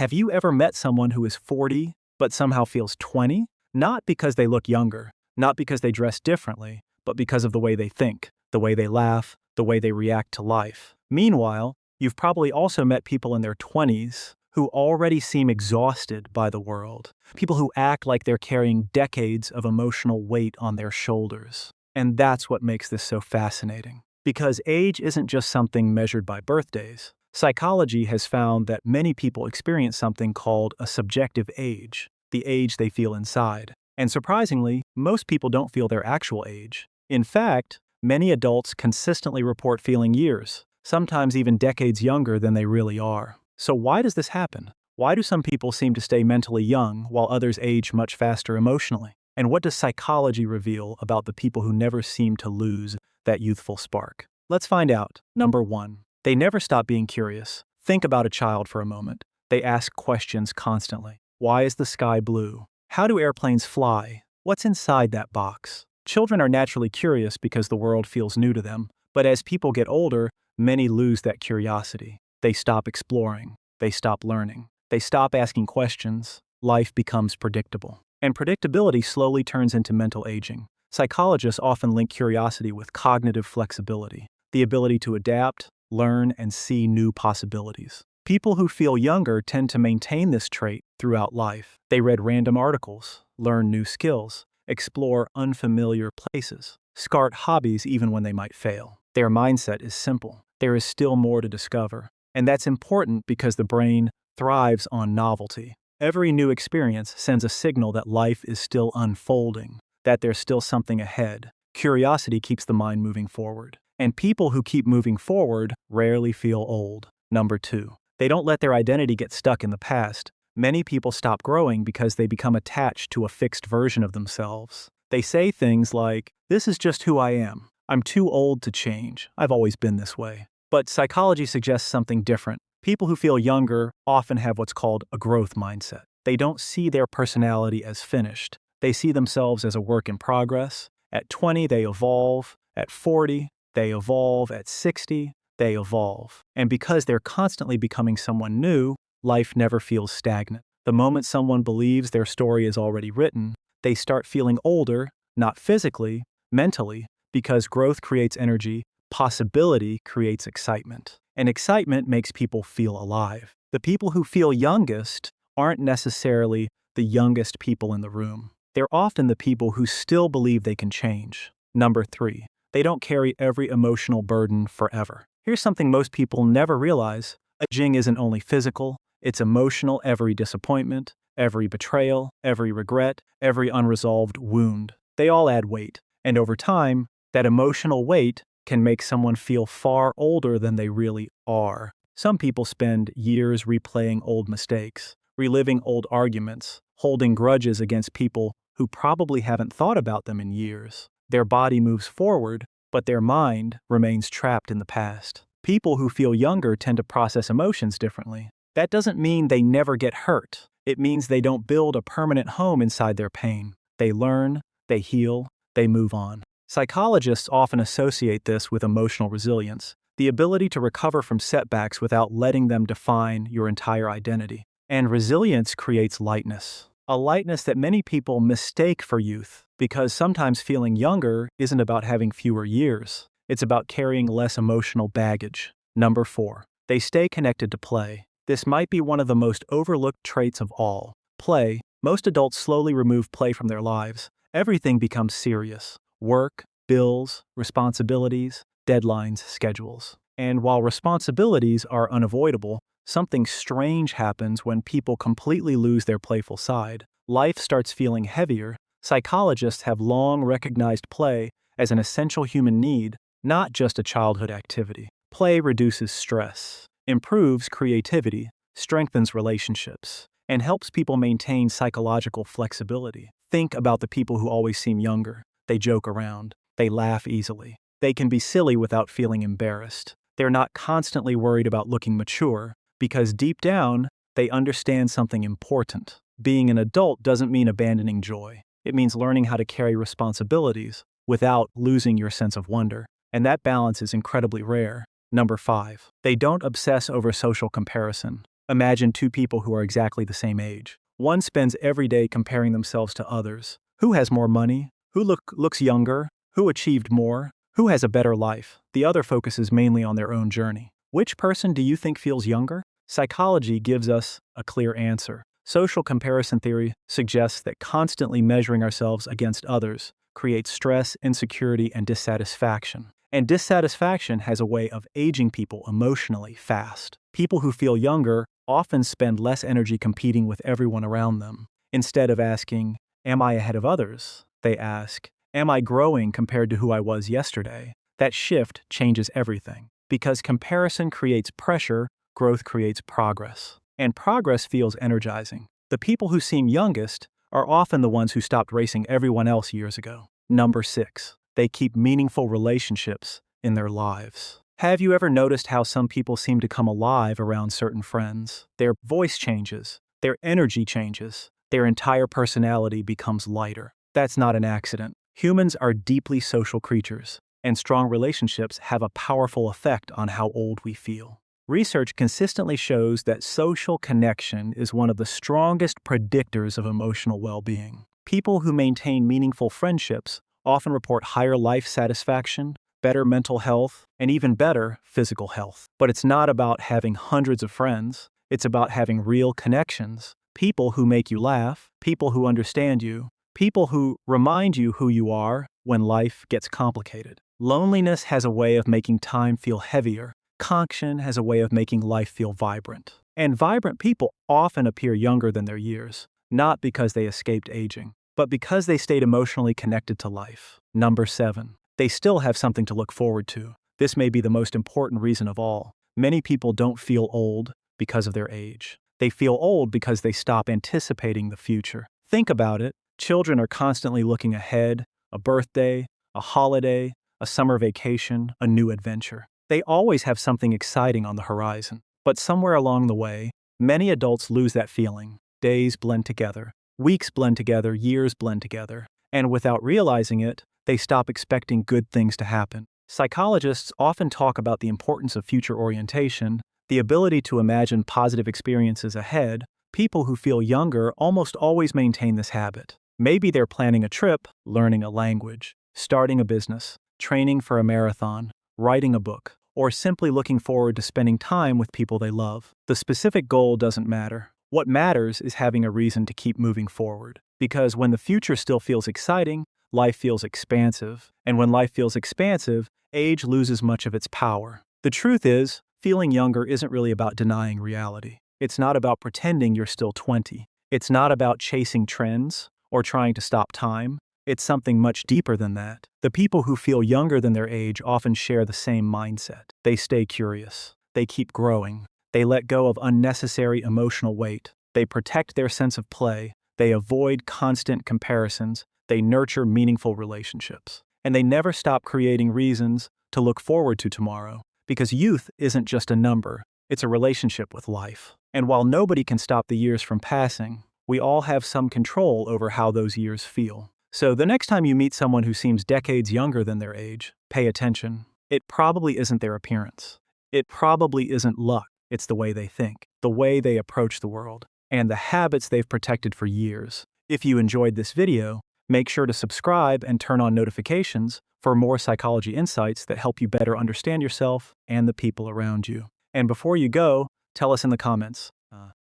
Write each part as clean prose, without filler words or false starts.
Have you ever met someone who is 40 but somehow feels 20? Not because they look younger, not because they dress differently, but because of the way they think, the way they laugh, the way they react to life. Meanwhile, you've probably also met people in their 20s who already seem exhausted by the world. People who act like they're carrying decades of emotional weight on their shoulders. And that's what makes this so fascinating. Because age isn't just something measured by birthdays. Psychology has found that many people experience something called a subjective age, the age they feel inside. And surprisingly, most people don't feel their actual age. In fact, many adults consistently report feeling years, sometimes even decades younger than they really are. So why does this happen? Why do some people seem to stay mentally young while others age much faster emotionally? And what does psychology reveal about the people who never seem to lose that youthful spark? Let's find out. Number 1. They never stop being curious. Think about a child for a moment. They ask questions constantly. Why is the sky blue? How do airplanes fly? What's inside that box? Children are naturally curious because the world feels new to them, but as people get older, many lose that curiosity. They stop exploring. They stop learning. They stop asking questions. Life becomes predictable. And predictability slowly turns into mental aging. Psychologists often link curiosity with cognitive flexibility, the ability to adapt, learn, and see new possibilities. People who feel younger tend to maintain this trait throughout life. They read random articles, learn new skills, explore unfamiliar places, start hobbies even when they might fail. Their mindset is simple. There is still more to discover. And that's important because the brain thrives on novelty. Every new experience sends a signal that life is still unfolding, that there's still something ahead. Curiosity keeps the mind moving forward. And people who keep moving forward rarely feel old. Number 2. They don't let their identity get stuck in the past. Many people stop growing because they become attached to a fixed version of themselves. They say things like, "This is just who I am. I'm too old to change. I've always been this way." But psychology suggests something different. People who feel younger often have what's called a growth mindset. They don't see their personality as finished. They see themselves as a work in progress. At 20, they evolve. At 40, they evolve. At 60, they evolve. And because they're constantly becoming someone new, life never feels stagnant. The moment someone believes their story is already written, they start feeling older, not physically, mentally, because growth creates energy, possibility creates excitement. And excitement makes people feel alive. The people who feel youngest aren't necessarily the youngest people in the room. They're often the people who still believe they can change. Number 3. They don't carry every emotional burden forever. Here's something most people never realize. Aging isn't only physical, it's emotional. Every disappointment, every betrayal, every regret, every unresolved wound. They all add weight. And over time, that emotional weight can make someone feel far older than they really are. Some people spend years replaying old mistakes, reliving old arguments, holding grudges against people who probably haven't thought about them in years. Their body moves forward, but their mind remains trapped in the past. People who feel younger tend to process emotions differently. That doesn't mean they never get hurt. It means they don't build a permanent home inside their pain. They learn, they heal, they move on. Psychologists often associate this with emotional resilience, the ability to recover from setbacks without letting them define your entire identity. And resilience creates lightness, a lightness that many people mistake for youth, because sometimes feeling younger isn't about having fewer years. It's about carrying less emotional baggage. Number 4. They stay connected to play. This might be one of the most overlooked traits of all. Play. Most adults slowly remove play from their lives. Everything becomes serious. Work, bills, responsibilities, deadlines, schedules. And while responsibilities are unavoidable, something strange happens when people completely lose their playful side. Life starts feeling heavier. Psychologists have long recognized play as an essential human need, not just a childhood activity. Play reduces stress, improves creativity, strengthens relationships, and helps people maintain psychological flexibility. Think about the people who always seem younger. They joke around. They laugh easily. They can be silly without feeling embarrassed. They're not constantly worried about looking mature, because deep down, they understand something important. Being an adult doesn't mean abandoning joy. It means learning how to carry responsibilities without losing your sense of wonder. And that balance is incredibly rare. Number 5. They don't obsess over social comparison. Imagine two people who are exactly the same age. One spends every day comparing themselves to others. Who has more money? Who looks younger? Who achieved more? Who has a better life? The other focuses mainly on their own journey. Which person do you think feels younger? Psychology gives us a clear answer. Social comparison theory suggests that constantly measuring ourselves against others creates stress, insecurity, and dissatisfaction. And dissatisfaction has a way of aging people emotionally fast. People who feel younger often spend less energy competing with everyone around them. Instead of asking, "Am I ahead of others?" they ask, "Am I growing compared to who I was yesterday?" That shift changes everything. Because comparison creates pressure, growth creates progress. And progress feels energizing. The people who seem youngest are often the ones who stopped racing everyone else years ago. Number 6. They keep meaningful relationships in their lives. Have you ever noticed how some people seem to come alive around certain friends? Their voice changes, their energy changes, their entire personality becomes lighter. That's not an accident. Humans are deeply social creatures, and strong relationships have a powerful effect on how old we feel. Research consistently shows that social connection is one of the strongest predictors of emotional well-being. People who maintain meaningful friendships often report higher life satisfaction, better mental health, and even better physical health. But it's not about having hundreds of friends. It's about having real connections. People who make you laugh, people who understand you, people who remind you who you are when life gets complicated. Loneliness has a way of making time feel heavier. Connection has a way of making life feel vibrant. And vibrant people often appear younger than their years, not because they escaped aging, but because they stayed emotionally connected to life. Number 7. They still have something to look forward to. This may be the most important reason of all. Many people don't feel old because of their age. They feel old because they stop anticipating the future. Think about it. Children are constantly looking ahead, a birthday, a holiday, a summer vacation, a new adventure. They always have something exciting on the horizon. But somewhere along the way, many adults lose that feeling. Days blend together, weeks blend together, years blend together, and without realizing it, they stop expecting good things to happen. Psychologists often talk about the importance of future orientation, the ability to imagine positive experiences ahead. People who feel younger almost always maintain this habit. Maybe they're planning a trip, learning a language, starting a business, training for a marathon, writing a book, or simply looking forward to spending time with people they love. The specific goal doesn't matter. What matters is having a reason to keep moving forward. Because when the future still feels exciting, life feels expansive. And when life feels expansive, age loses much of its power. The truth is, feeling younger isn't really about denying reality. It's not about pretending you're still 20. It's not about chasing trends or trying to stop time. It's something much deeper than that. The people who feel younger than their age often share the same mindset. They stay curious. They keep growing. They let go of unnecessary emotional weight. They protect their sense of play. They avoid constant comparisons. They nurture meaningful relationships. And they never stop creating reasons to look forward to tomorrow. Because youth isn't just a number. It's a relationship with life. And while nobody can stop the years from passing, we all have some control over how those years feel. So the next time you meet someone who seems decades younger than their age, pay attention. It probably isn't their appearance. It probably isn't luck. It's the way they think, the way they approach the world, and the habits they've protected for years. If you enjoyed this video, make sure to subscribe and turn on notifications for more psychology insights that help you better understand yourself and the people around you. And before you go, tell us in the comments,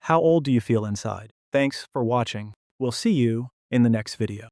how old do you feel inside? Thanks for watching. We'll see you in the next video.